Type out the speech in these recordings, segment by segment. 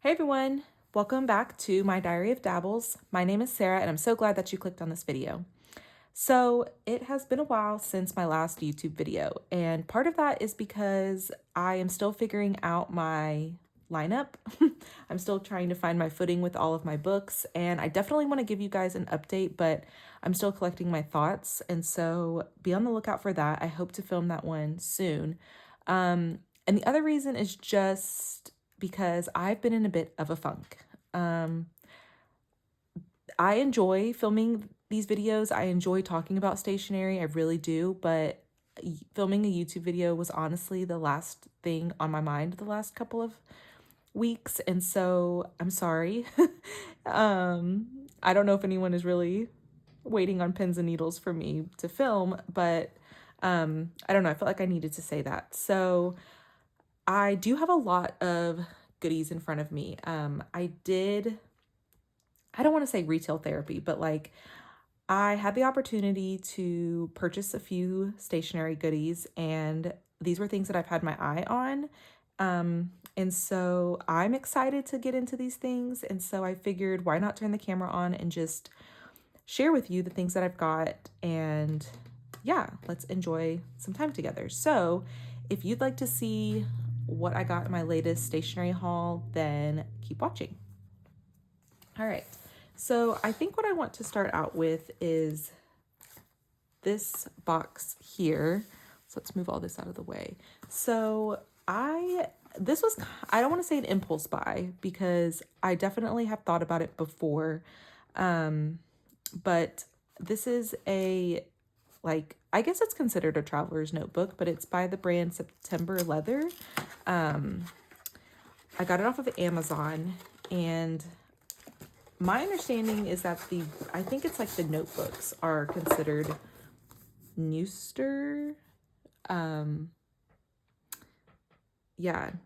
Hey everyone, welcome back to my Diary of Dabbles. My name is Sarah and I'm so glad that you clicked on this video. So it has been a while since my last YouTube video, and part of that is because I am still figuring out my lineup. I'm still trying to find my footing with all of my books, and I definitely want to give you guys an update, but I'm still collecting my thoughts, and so be on the lookout for that. I hope to film that one soon. And the other reason is just because I've been in a bit of a funk. I enjoy filming these videos. I enjoy talking about stationery. I really do. But filming a YouTube video was honestly the last thing on my mind the last couple of weeks. And so I'm sorry. I don't know if anyone is really waiting on pins and needles for me to film, but I don't know. I felt like I needed to say that. So I do have a lot of goodies in front of me. I don't want to say retail therapy, but like I had the opportunity to purchase a few stationery goodies, and these were things that I've had my eye on. And so I'm excited to get into these things. And so I figured, why not turn the camera on and just share with you the things that I've got? And yeah, let's enjoy some time together. So if you'd like to see what I got in my latest stationery haul, then keep watching. All right. So I think what I want to start out with is this box here. So let's move all this out of the way. So this was, I don't want to say an impulse buy because I definitely have thought about it before. But this is I guess it's considered a traveler's notebook, but it's by the brand September Leather. I got it off of Amazon, and my understanding is that I think it's like the notebooks are considered newestor.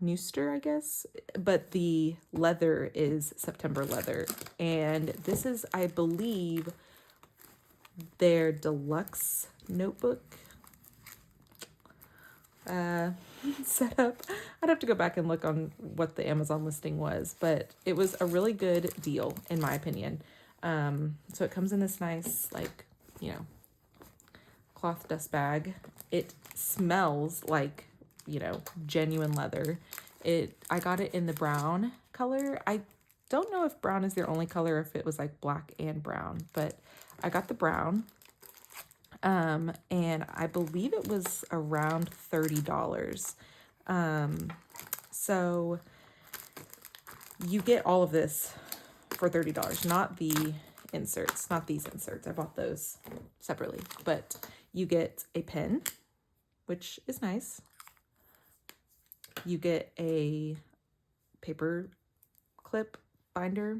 Newestor, I guess. But the leather is September Leather. And this is, I believe, their deluxe notebook setup. I'd have to go back and look on what the Amazon listing was, but it was a really good deal in my opinion. So it comes in this nice, cloth dust bag. It smells like, genuine leather. I got it in the brown color. I don't know if brown is their only color, if it was like black and brown, but I got the brown. And I believe it was around $30. So you get all of this for $30, not the inserts, not these inserts. I bought those separately, but you get a pen, which is nice. You get a paper clip binder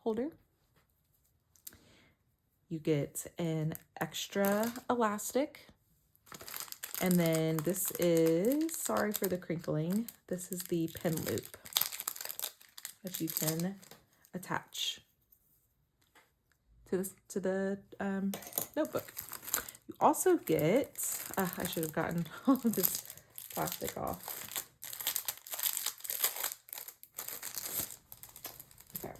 holder. You get an extra elastic. And then this is, sorry for the crinkling, this is the pen loop that you can attach to the notebook. You also get, I should have gotten all of this plastic off. Okay.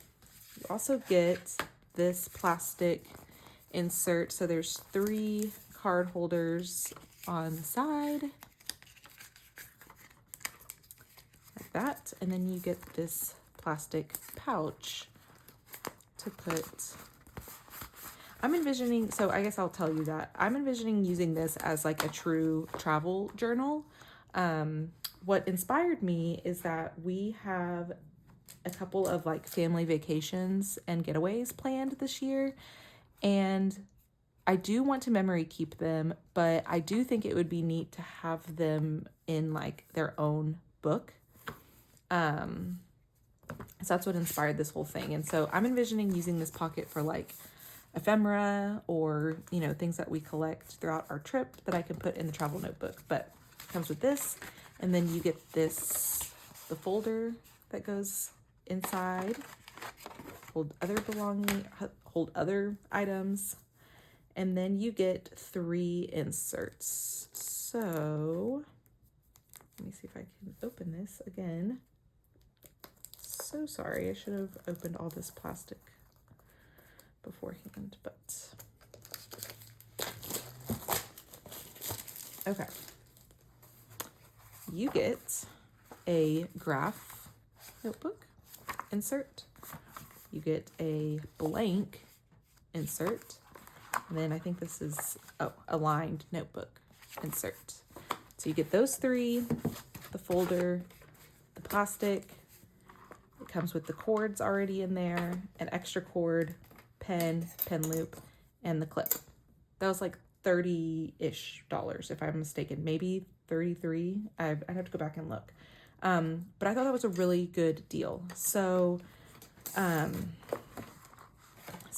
You also get this plastic insert. So there's 3 card holders on the side, like that. And then you get this plastic pouch to put, I'm envisioning, so I guess I'll tell you that I'm envisioning using this as like a true travel journal. What inspired me is that we have a couple of like family vacations and getaways planned this year, and I do want to memory keep them, but I do think it would be neat to have them in like their own book. So that's what inspired this whole thing. And so I'm envisioning using this pocket for like ephemera or, things that we collect throughout our trip that I can put in the travel notebook. But it comes with this, and then you get the folder that goes inside, hold other items, and then you get 3 inserts. So let me see if I can open this again. so sorry. I should have opened all this plastic beforehand, but okay. You get a graph notebook insert. You get a blank insert. And then I think this is, a lined notebook insert. So you get those three, the folder, the plastic. It comes with the cords already in there, an extra cord, pen loop, and the clip. That was like $30-ish, if I'm mistaken, maybe 33. I'd have to go back and look. But I thought that was a really good deal. So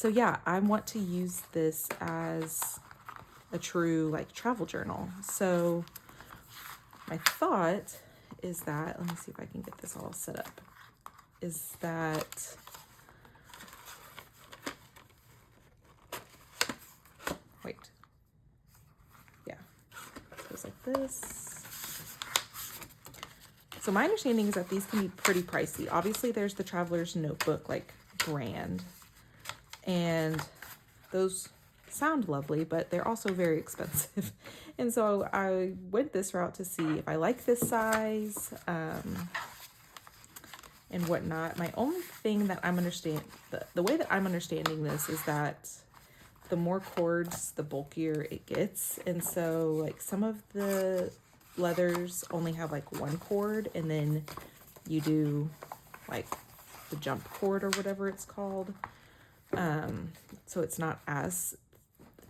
yeah, I want to use this as a true like travel journal. So my thought is that, let me see if I can get this all set up, is that wait. Yeah. So it goes like this. So my understanding is that these can be pretty pricey. Obviously there's the Traveler's Notebook like brand, and those sound lovely, but they're also very expensive. And so I went this route to see if I like this size and whatnot. My only thing that I'm the way that I'm understanding this is that the more cords, the bulkier it gets. And so like some of the leathers only have like one cord, and then you do like the jump cord or whatever it's called. So it's not as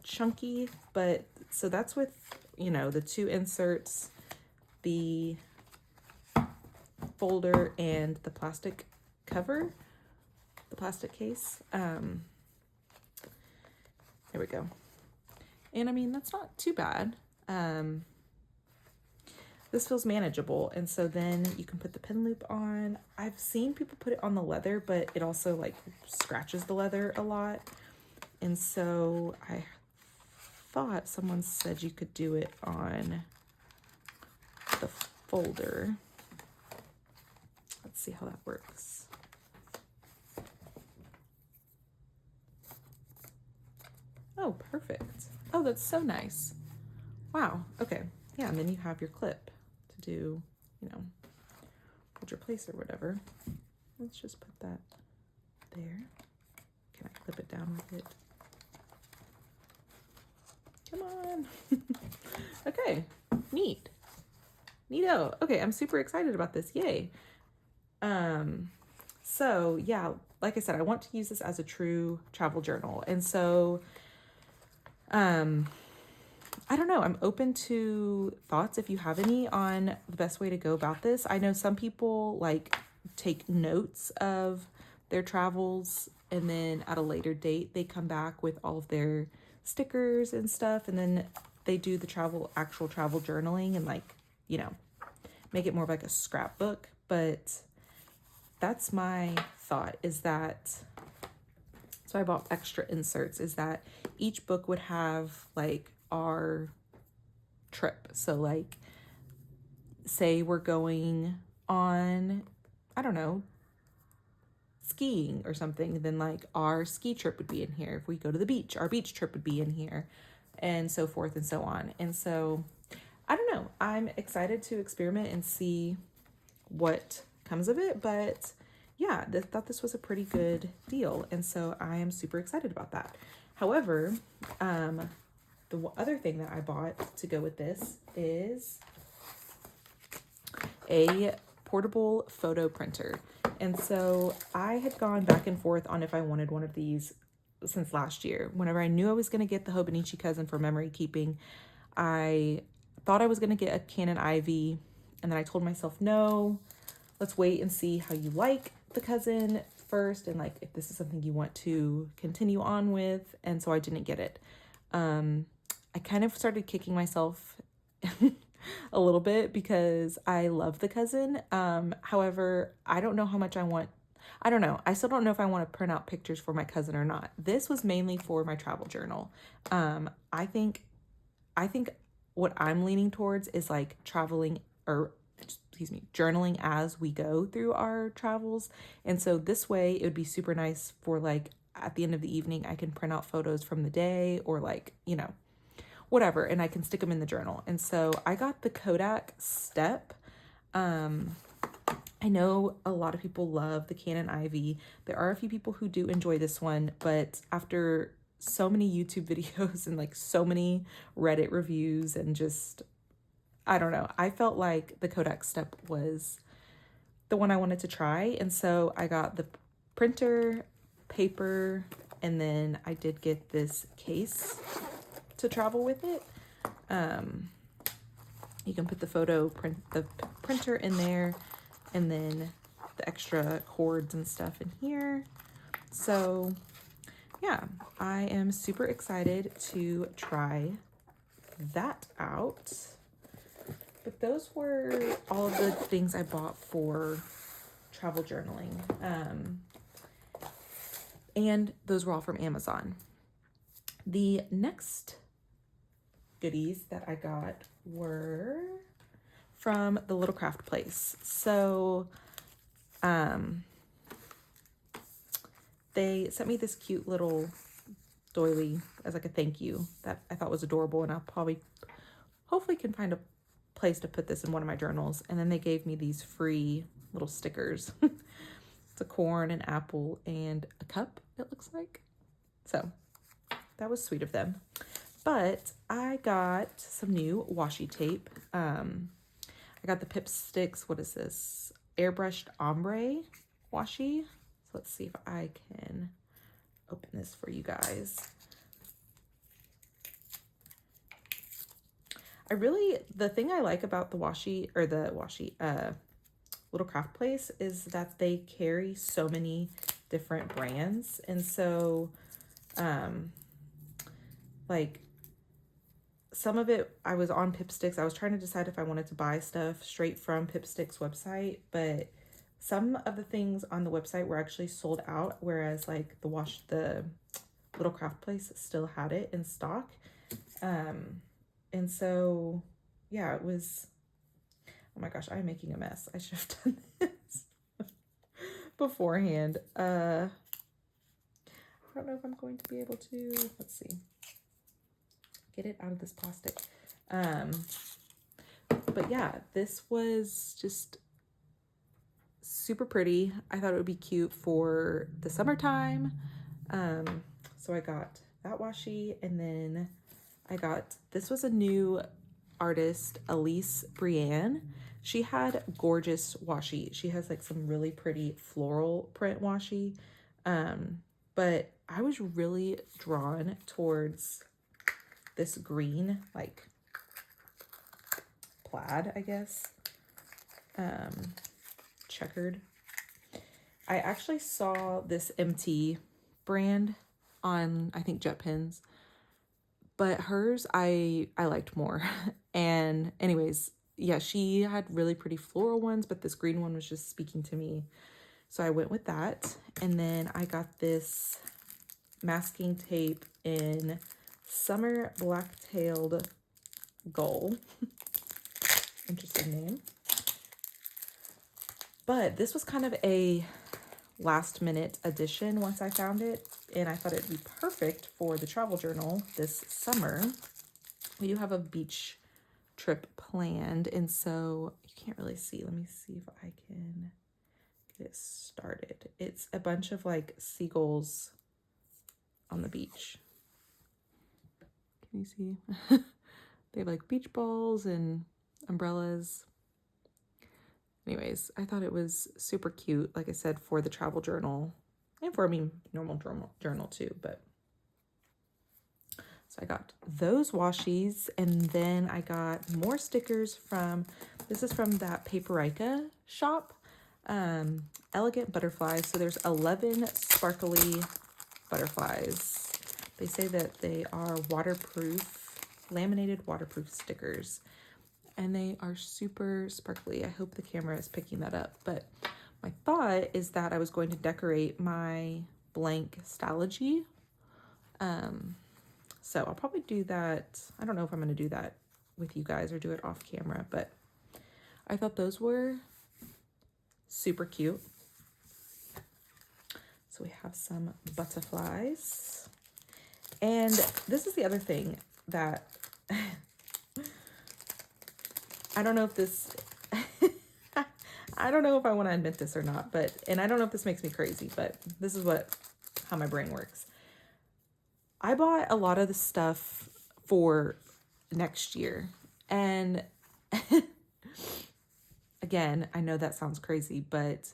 chunky, but so that's with, you know, the two inserts, the folder, and the plastic cover, the plastic case. There we go. And I mean, that's not too bad. This feels manageable. And so then you can put the pin loop on. I've seen people put it on the leather, but it also like scratches the leather a lot. And so I thought someone said you could do it on the folder. Let's see how that works. Oh, perfect. Oh, that's so nice. Wow. Okay. Yeah, and then you have your clip to do, you know, hold your place or whatever. Let's just put that there. Can I clip it down with it? Come on. Okay, neat. Neato. Okay, I'm super excited about this. Yay. So yeah, like I said, I want to use this as a true travel journal. And so, I don't know. I'm open to thoughts if you have any on the best way to go about this. I know some people like take notes of their travels, and then at a later date, they come back with all of their stickers and stuff. And then they do the actual travel journaling and like, you know, make it more of like a scrapbook. But that's my thought, is that, so I bought extra inserts, is that each book would have like our trip. So like, say we're going on, I don't know, skiing or something, then like our ski trip would be in here. If we go to the beach, our beach trip would be in here, and so forth and so on. And so I don't know, I'm excited to experiment and see what comes of it, but yeah, thought this was a pretty good deal, and so I am super excited about that. However, the other thing that I bought to go with this is a portable photo printer. And so I had gone back and forth on if I wanted one of these since last year. Whenever I knew I was going to get the Hobonichi Cousin for memory keeping, I thought I was going to get a Canon Ivy, and then I told myself, no, let's wait and see how you like the Cousin first, and like if this is something you want to continue on with. And so I didn't get it. I kind of started kicking myself a little bit because I love the Cousin. However, I don't know how much I don't know. I still don't know if I want to print out pictures for my Cousin or not. This was mainly for my travel journal. I think what I'm leaning towards is like traveling, or excuse me, journaling as we go through our travels. And so this way it would be super nice for like at the end of the evening, I can print out photos from the day or like, you know, whatever, and I can stick them in the journal. And so I got the Kodak Step. I know a lot of people love the Canon Ivy. There are a few people who do enjoy this one, but after so many YouTube videos and like so many Reddit reviews and just, I don't know, I felt like the Kodak Step was the one I wanted to try. And so I got the printer, paper, and then I did get this case to travel with it. You can put the printer in there, and then the extra cords and stuff in here. So yeah, I am super excited to try that out. But those were all of the things I bought for travel journaling. And those were all from Amazon. The next goodies that I got were from the Little Craft Place. So they sent me this cute little doily as like a thank you that I thought was adorable, and I'll hopefully can find a place to put this in one of my journals. And then they gave me these free little stickers. It's a corn, an apple, and a cup, it looks like. So that was sweet of them. But I got some new washi tape. I got the Pip Sticks, what is this? Airbrushed ombre washi. So let's see if I can open this for you guys. The thing I like about the Little Craft Place is that they carry so many different brands. And so, like, some of it, I was on Pipsticks. I was trying to decide if I wanted to buy stuff straight from Pipsticks website, but some of the things on the website were actually sold out, whereas like the Little Craft Place still had it in stock. And so, yeah, it was, oh my gosh, I'm making a mess. I should have done this beforehand. I don't know if I'm going to be able to, let's see, get it out of this plastic. But yeah, this was just super pretty. I thought it would be cute for the summertime. So I got that washi, and then this was a new artist, Elise Brienne. She had gorgeous washi. She has like some really pretty floral print washi. But I was really drawn towards this green, like plaid, I guess. Checkered. I actually saw this MT brand on, I think, JetPens, but hers I liked more. And anyways, yeah, she had really pretty floral ones, but this green one was just speaking to me. So I went with that. And then I got this masking tape in Summer Black-tailed Gull. Interesting name. But this was kind of a last minute addition once I found it, and I thought it'd be perfect for the travel journal this summer. We do have a beach trip planned, and so you can't really see. Let me see if I can get it started. It's a bunch of like seagulls on the beach. Can you see? They have like beach balls and umbrellas. Anyways, I thought it was super cute, like I said, for the travel journal and for normal journal too. But so I got those washies, and then I got more stickers this is from that Paperica shop, Elegant Butterflies. So there's 11 sparkly butterflies. They say that they are laminated waterproof stickers. And they are super sparkly. I hope the camera is picking that up. But my thought is that I was going to decorate my blank Stalogy. So I'll probably do that. I don't know if I'm going to do that with you guys or do it off camera, but I thought those were super cute. So we have some butterflies. And this is the other thing that I don't know if this, I don't know if I want to admit this or not, but, and I don't know if this makes me crazy, but this is how my brain works. I bought a lot of the stuff for next year. And again, I know that sounds crazy, but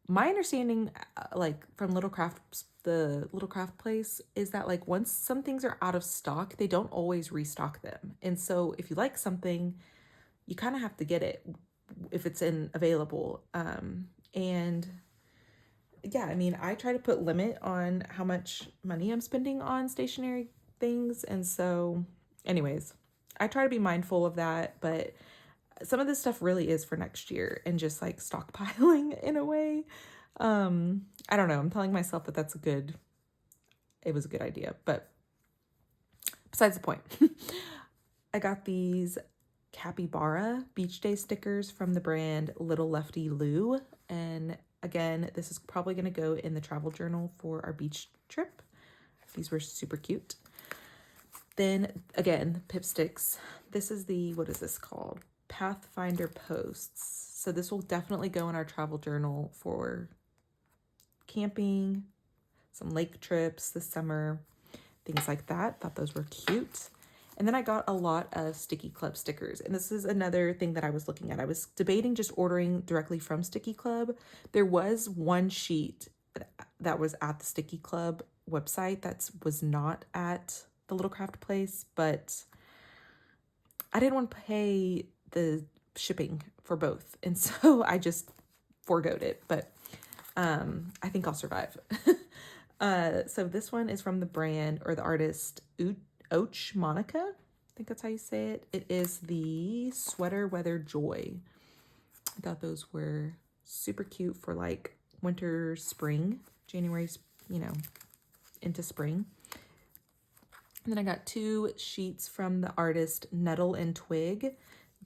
my understanding, like from the Little Craft place, is that like once some things are out of stock, they don't always restock them. And so if you like something, you kind of have to get it if it's available. And yeah, I mean, I try to put limit on how much money I'm spending on stationery things. And so anyways, I try to be mindful of that, but some of this stuff really is for next year and just like stockpiling in a way. I don't know. I'm telling myself that it was a good idea, but besides the point, I got these capybara beach day stickers from the brand Little Lefty Lou. And again, this is probably going to go in the travel journal for our beach trip. These were super cute. Then again, Pip Sticks. This is what is this called? Pathfinder Posts. So this will definitely go in our travel journal for camping, some lake trips this summer, things like that. Thought those were cute. And then I got a lot of Sticky Club stickers. And this is another thing that I was looking at. I was debating just ordering directly from Sticky Club. There was one sheet that was at the Sticky Club website that was not at the Little Craft place, but I didn't want to pay the shipping for both. And so I just forgoed it, but I think I'll survive. So this one is from the brand or the artist Och Monica. I think that's how you say it. It is the Sweater Weather Joy. I thought those were super cute for like winter, spring, January, into spring. And then I got 2 sheets from the artist Nettle and Twig.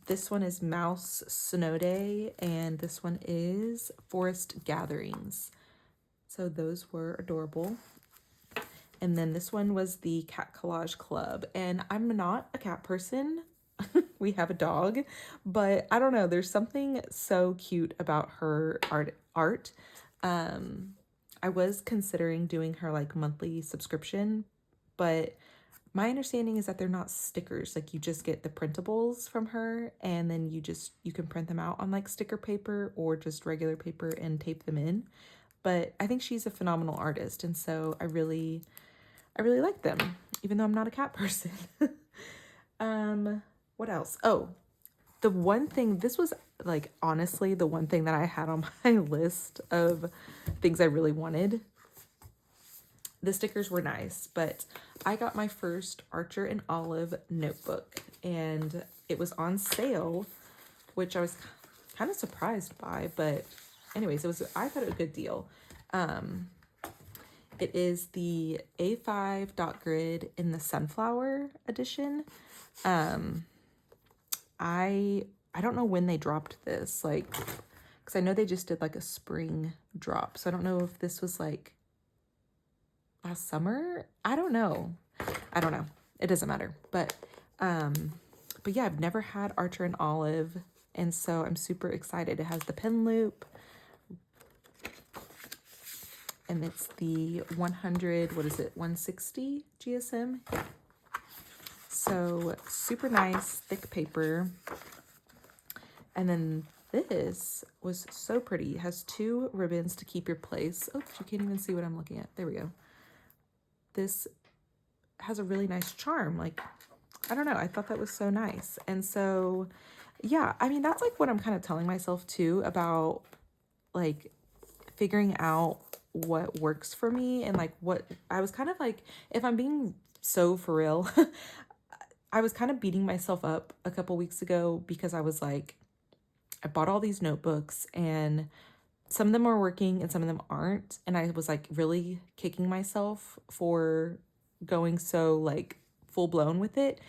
This one is Mouse Snow Day, and this one is Forest Gatherings. So those were adorable. And then this one was the Cat Collage Club. And I'm not a cat person. We have a dog. But I don't know. There's something so cute about her art. I was considering doing her like monthly subscription. But my understanding is that they're not stickers. Like you just get the printables from her. And then you can print them out on like sticker paper or just regular paper and tape them in. But I think she's a phenomenal artist. And so I really like them, even though I'm not a cat person. What else? Oh, the one thing, this was like, honestly, the one thing that I had on my list of things I really wanted. The stickers were nice, but I got my first Archer and Olive notebook and it was on sale, which I was kind of surprised by, but anyways, I thought it was a good deal. It is the A5 dot grid in the Sunflower edition. I don't know when they dropped this, like, because I know they just did like a spring drop. So I don't know if this was like last summer. I don't know. It doesn't matter. But yeah, I've never had Archer and Olive, and so I'm super excited. It has the pen loop. And it's the 160 GSM. Yeah. So super nice, thick paper. And then this was so pretty. It has 2 ribbons to keep your place. Oh, you can't even see what I'm looking at. There we go. This has a really nice charm. Like, I don't know. I thought that was so nice. And so, yeah, I mean, that's like what I'm kind of telling myself too about like figuring out what works for me and like what I was kind of like, if I'm being so for real, I was kind of beating myself up a couple weeks ago because I was like, I bought all these notebooks and some of them are working and some of them aren't. And I was like really kicking myself for going so like full blown with it.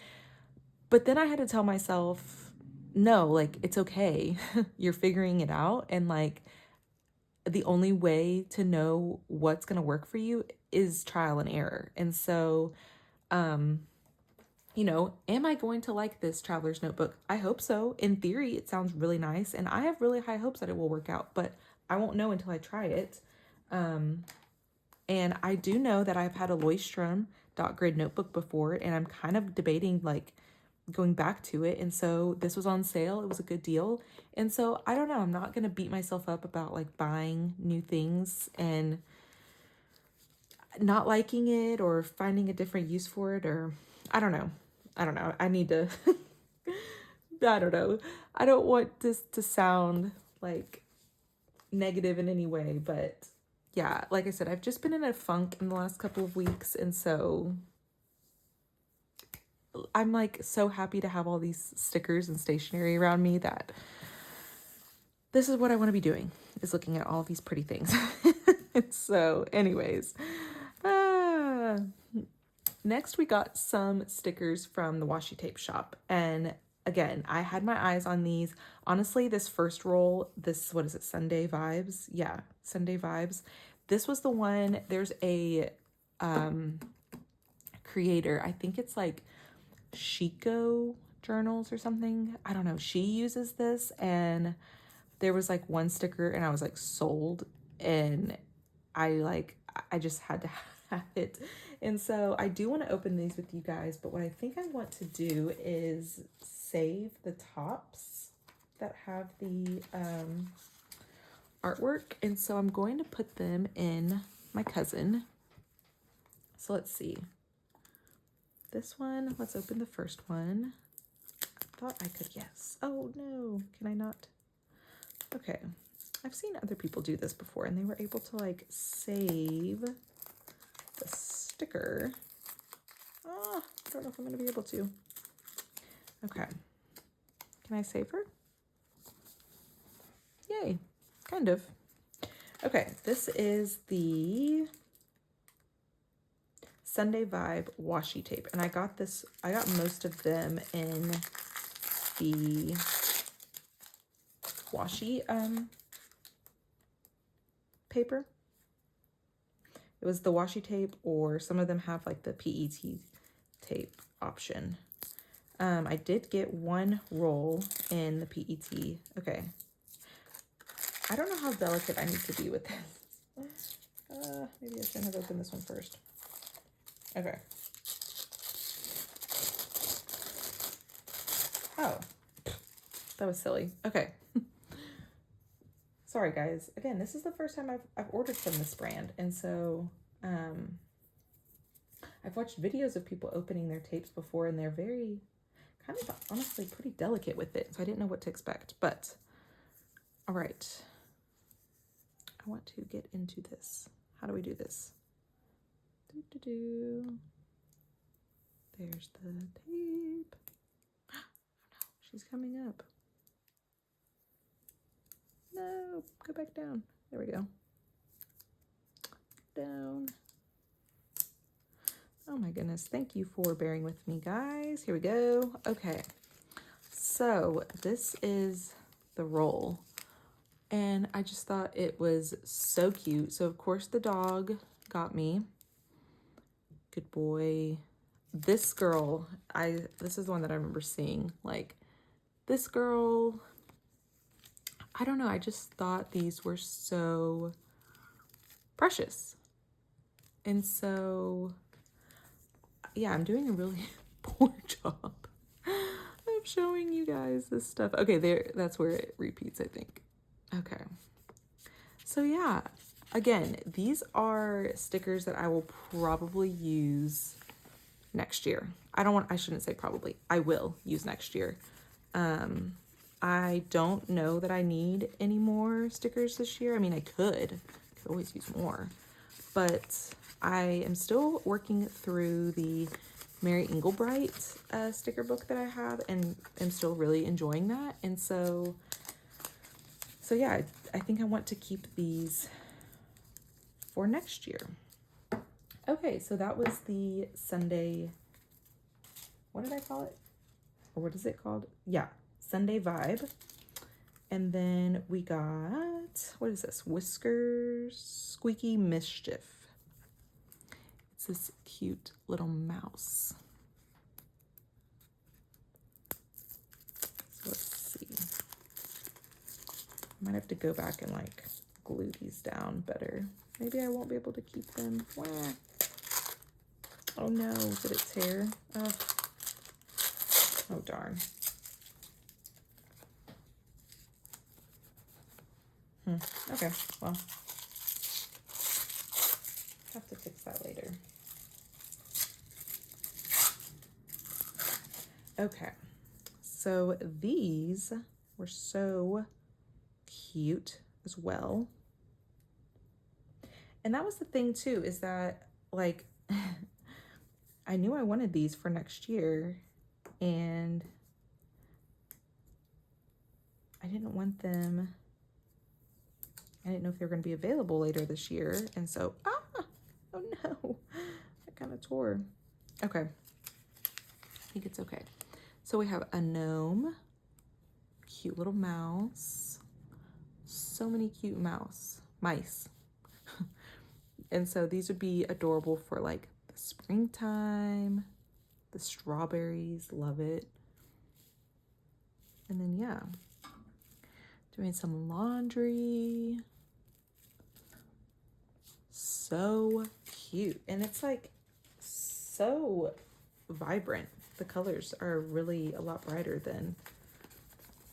But then I had to tell myself, no, like, it's okay. You're figuring it out. And like, the only way to know what's going to work for you is trial and error. And so, um, you know, am I going to like this traveler's notebook? I hope so. In theory, it sounds really nice, and I have really high hopes that it will work out, but I won't know until I try it. And I do know that I've had a Leuchtturm dot grid notebook before, and I'm kind of debating like going back to it. And so this was on sale. It was a good deal. And so I don't know. I'm not going to beat myself up about like buying new things and not liking it or finding a different use for it, or I don't know. I don't know. I need to I don't know. I don't want this to sound like negative in any way, but yeah, like I said, I've just been in a funk in the last couple of weeks, and so I'm like so happy to have all these stickers and stationery around me that this is what I want to be doing, is looking at all these pretty things. So anyways, next we got some stickers from the Washi Tape Shop. And again, I had my eyes on these. Honestly, this first roll, this, what is it, Sunday Vibes? Yeah, Sunday Vibes. This was the one, there's a creator, I think it's like Chico Journals or something. I don't know. She uses this, and there was like one sticker and I was like sold, and I just had to have it. And so I do want to open these with you guys, but what I think I want to do is save the tops that have the artwork. And so I'm going to put them in my cousin. So let's see. This one, let's open the first one. I thought I could, yes. Oh no, can I not? Okay. I've seen other people do this before, and they were able to like save the sticker. Oh, I don't know if I'm going to be able to. Okay. Can I save her? Yay. Kind of. Okay. This is the Sunday Vibe washi tape. And I got most of them in the washi paper. It was the washi tape, or some of them have like the PET tape option. I did get one roll in the PET. Okay. I don't know how delicate I need to be with this. Maybe I shouldn't have opened this one first. Okay. Oh, that was silly. Okay. Sorry guys. Again, this is the first time I've ordered from this brand, and so I've watched videos of people opening their tapes before, and they're very kind of honestly pretty delicate with it, so I didn't know what to expect. But all right, I want to get into this. How do we do this? There's the tape. Oh no, she's coming up. No, go back down. There we go. Down. Oh my goodness. Thank you for bearing with me, guys. Here we go. Okay. So this is the roll, and I just thought it was so cute. So of course the dog got me. Good boy. This girl, this is the one that I remember seeing. Like, this girl, I don't know, I just thought these were so precious. And so, yeah, I'm doing a really poor job of showing you guys this stuff. Okay, that's where it repeats, I think. Okay. So yeah, again, these are stickers that I will probably use next year. I shouldn't say probably. I will use next year. I don't know that I need any more stickers this year. I mean, I could always use more, but I am still working through the Mary Englebright sticker book that I have, and am still really enjoying that. And so yeah, I think I want to keep these for next year. Okay, so that was the Sunday, what did I call it? Or what is it called? Yeah, Sunday Vibe. And then we got, what is this? Whiskers Squeaky Mischief. It's this cute little mouse. So let's see. I might have to go back and like glue these down better. Maybe I won't be able to keep them. Wah. Oh no, did it tear? Oh darn. Okay, well, have to fix that later. Okay, so these were so cute as well. And that was the thing too, is that like, I knew I wanted these for next year and I didn't want them. I didn't know if they were going to be available later this year. And so, oh no, that kind of tore. Okay. I think it's okay. So we have a gnome, cute little mouse, so many cute mice. And so these would be adorable for like the springtime, the strawberries, love it. And then, yeah, doing some laundry. So cute. And it's like so vibrant. The colors are really a lot brighter than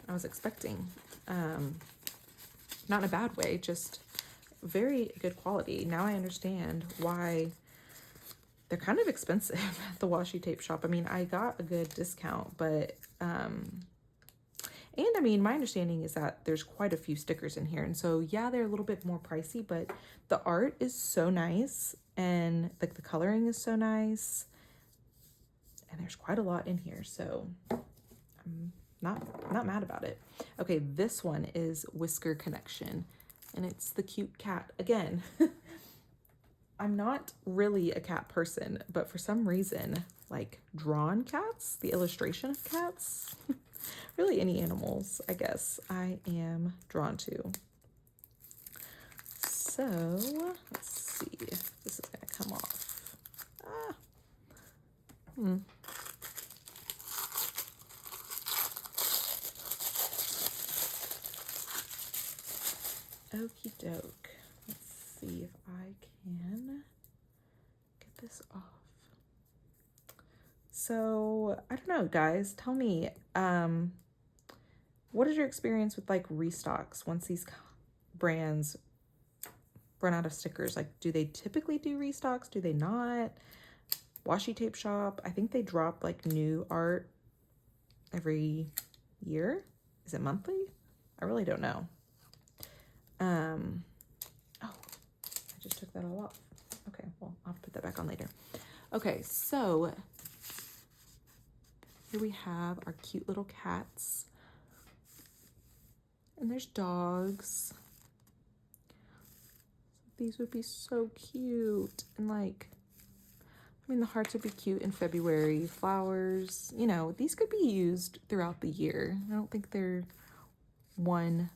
I was expecting. Not in a bad way, just very good quality. Now I understand why they're kind of expensive at the Washi Tape Shop. I mean, I got a good discount, but and I mean, my understanding is that there's quite a few stickers in here. And so, yeah, they're a little bit more pricey, but the art is so nice and like the coloring is so nice. And there's quite a lot in here. So I'm not mad about it. Okay, this one is Whisker Connection and it's the cute cat. Again, I'm not really a cat person, but for some reason, like drawn cats, the illustration of cats, really any animals, I guess, I am drawn to. So let's see if this is gonna come off. Okie doke. Let's see if I can get this off. So I don't know, guys, tell me, what is your experience with like restocks once these brands run out of stickers? Like, do they typically do restocks? Do they not? Washi Tape Shop, I think they drop like new art every year. Is it monthly? I really don't know. Oh, I just took that all off. Okay, well, I'll put that back on later. Okay, so here we have our cute little cats. And there's dogs. These would be so cute. And like, I mean, the hearts would be cute in February. Flowers, you know, these could be used throughout the year. I don't think they're one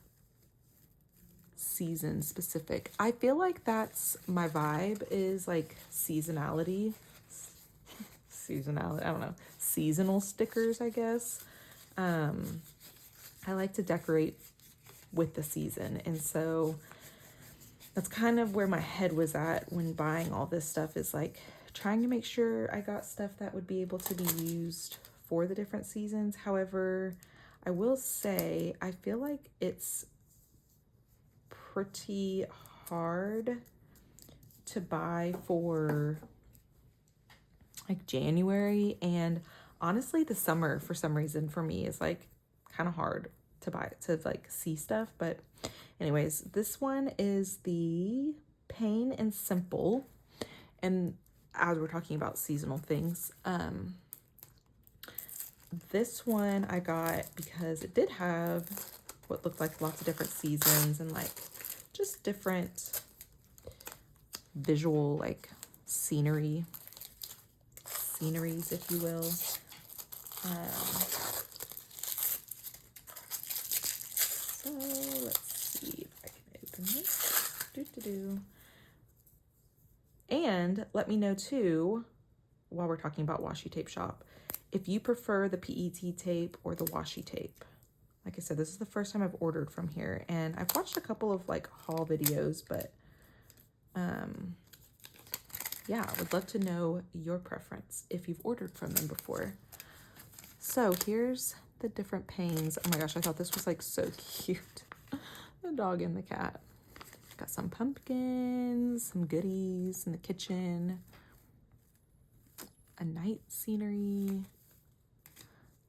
season specific. I feel like that's my vibe, is like seasonality. I don't know. Seasonal stickers, I guess. I like to decorate with the season. And so that's kind of where my head was at when buying all this stuff, is like trying to make sure I got stuff that would be able to be used for the different seasons. However, I will say, I feel like it's pretty hard to buy for like January, and honestly the summer for some reason for me is like kind of hard to buy, to like see stuff. But anyways, this one is the Plain and Simple, and as we're talking about seasonal things, this one I got because it did have what looked like lots of different seasons and like just different visual like sceneries, if you will. do. And let me know too, while we're talking about Washi Tape Shop, if you prefer the PET tape or the washi tape. Like I said, this is the first time I've ordered from here, and I've watched a couple of like haul videos, but yeah, I would love to know your preference if you've ordered from them before. So here's the different panes. Oh my gosh, I thought this was like so cute. The dog and the cat. Got some pumpkins, some goodies in the kitchen, a night scenery,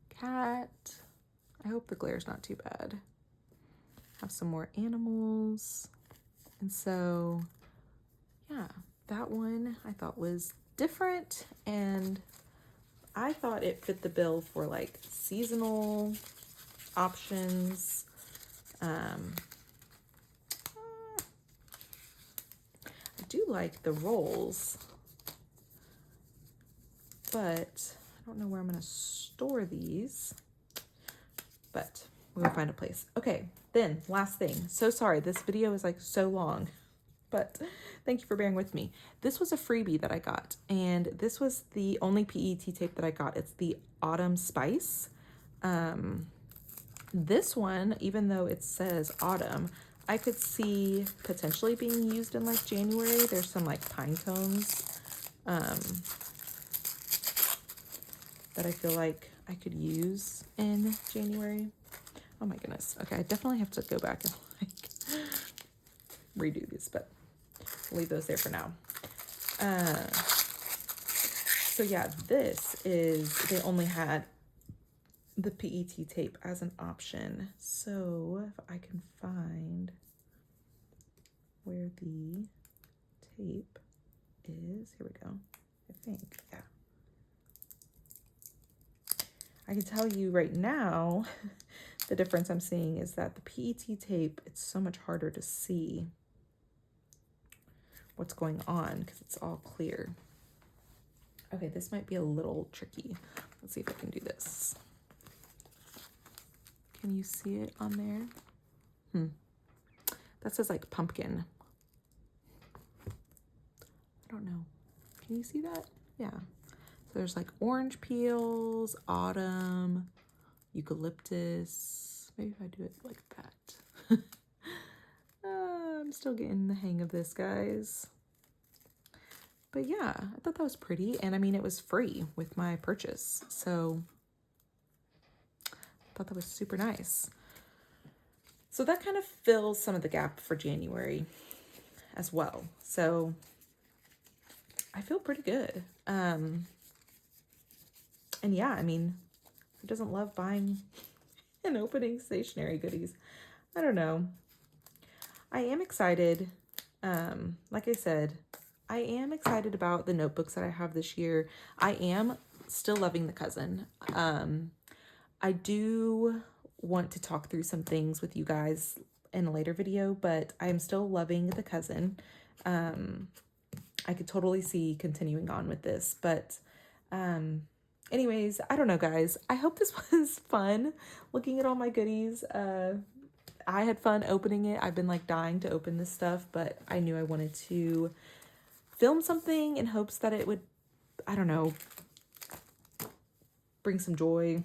cat. I hope the glare's not too bad. Have some more animals. And so, yeah, that one I thought was different, and I thought it fit the bill for like seasonal options. I do like the rolls, but I don't know where I'm gonna store these, but we'll find a place. Okay, then last thing. So sorry, this video is like so long, but thank you for bearing with me. This was a freebie that I got, and this was the only PET tape that I got. It's the Autumn Spice. This one, even though it says autumn, I could see potentially being used in like January. There's some like pine cones that I feel like I could use in January. Oh my goodness. Okay, I definitely have to go back and like redo these, but I'll leave those there for now. So yeah, this is, they only had the PET tape as an option. So if I can find where the tape is, here we go. I think, yeah. I can tell you right now, the difference I'm seeing is that the PET tape, it's so much harder to see what's going on because it's all clear. Okay, this might be a little tricky. Let's see if I can do this. Can you see it on there? That says like pumpkin. I don't know. Can you see that? Yeah. So there's like orange peels, autumn, eucalyptus. Maybe if I do it like that. I'm still getting the hang of this, guys. But yeah, I thought that was pretty. And I mean, it was free with my purchase. So I thought that was super nice. So that kind of fills some of the gap for January as well. So I feel pretty good. And yeah, I mean, who doesn't love buying and opening stationery goodies? I don't know. I am excited. Like I said, I am excited about the notebooks that I have this year. I am still loving the cousin. I do want to talk through some things with you guys in a later video, but I am still loving the cousin. I could totally see continuing on with this, but anyways, I don't know, guys. I hope this was fun looking at all my goodies. I had fun opening it. I've been like dying to open this stuff, but I knew I wanted to film something in hopes that it would, I don't know, bring some joy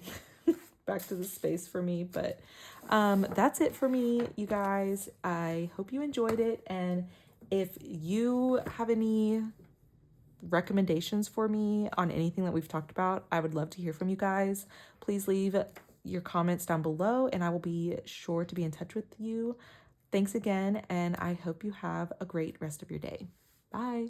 back to the space for me. But that's it for me, you guys. I hope you enjoyed it. And if you have any recommendations for me on anything that we've talked about, I would love to hear from you guys. Please leave your comments down below, and I will be sure to be in touch with you. Thanks again, and I hope you have a great rest of your day. Bye.